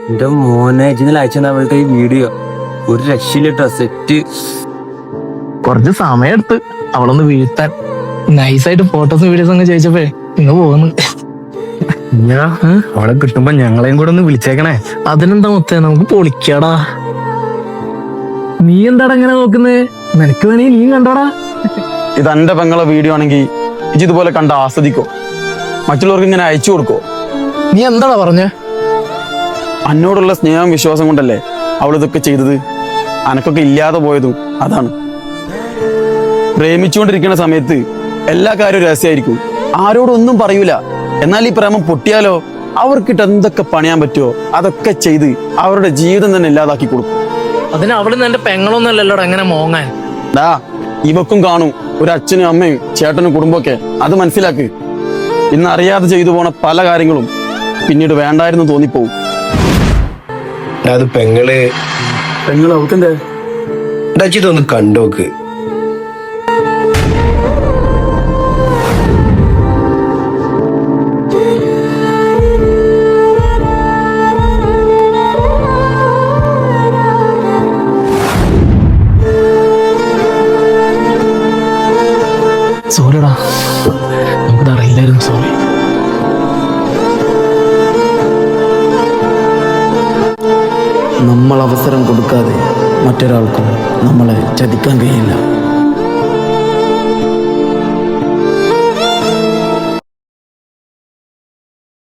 എന്റെ മോനെ ഇന്നലെ അയച്ചാൽ അവളുടെ ഈ വീഡിയോ ഒരു രക്ഷയിലിട്ടോ സെറ്റ്. കുറച്ച് സമയം എടുത്ത് അവളൊന്ന് വീഴ്ത്താൻ. നൈസായിട്ട് ഫോട്ടോസും വീഡിയോസും ഒക്കെ ചോദിച്ചപ്പോ ഇങ്ങ് പോകുന്നു. അവളെ കിട്ടുമ്പോ ഞങ്ങളെയും കൂടെ ഒന്ന് വിളിച്ചേക്കണേ. അതിനെന്താ മുത്തേ, നമുക്ക് പൊളിക്കാടാ. നീ എന്താടാ ഇങ്ങനെ നോക്കുന്നേ? നിനക്ക് വേണേ നീ കണ്ടോടാ. ഇത് എന്റെ പെങ്ങളെ വീഡിയോ ആണെങ്കിൽ ഇജ് ഇതുപോലെ കണ്ട് ആസ്വദിക്കോ? മറ്റുള്ളവർക്ക് ഇങ്ങനെ അയച്ചു കൊടുക്കോ? നീ എന്താടാ പറഞ്ഞേ? എന്നോടുള്ള സ്നേഹം വിശ്വാസം കൊണ്ടല്ലേ അവൾ ഇതൊക്കെ ചെയ്തത്. അനക്കൊക്കെ ഇല്ലാതെ പോയതും അതാണ്. പ്രേമിച്ചുകൊണ്ടിരിക്കുന്ന സമയത്ത് എല്ലാ കാര്യവും രഹസ്യമായിരിക്കും, ആരോടൊന്നും പറയൂല. എന്നാൽ ഈ പ്രേമം പൊട്ടിയാലോ അവർക്കിട്ട് എന്തൊക്കെ പണിയാൻ പറ്റുമോ അതൊക്കെ ചെയ്ത് അവരുടെ ജീവിതം തന്നെ ഇല്ലാതാക്കി കൊടുക്കും. അതിന് അവള് എന്റെ പെങ്ങളൊന്നും അല്ലല്ലോടാ എങ്ങനെ മോങ്ങാൻ. ദാ ഇവക്കും കാണും ഒരു അച്ഛനും അമ്മയും ചേട്ടനും കുടുംബമൊക്കെ. അത് മനസ്സിലാക്ക്. ഇന്ന് അറിയാതെ ചെയ്തു പോണ പല കാര്യങ്ങളും പിന്നീട് വേണ്ടായിരുന്നു തോന്നിപ്പോവും. അത് പെങ്ങള് അവൾക്കെന്തേ ഇതൊന്ന് കണ്ടോക്ക്. സോറിടാ, നമുക്കത് അറിയില്ലായിരുന്നു. സോറി. നമ്മൾ അവസരം കൊടുക്കാതെ മറ്റൊരാൾക്കും നമ്മളെ ചതിക്കാൻ കഴിയില്ല.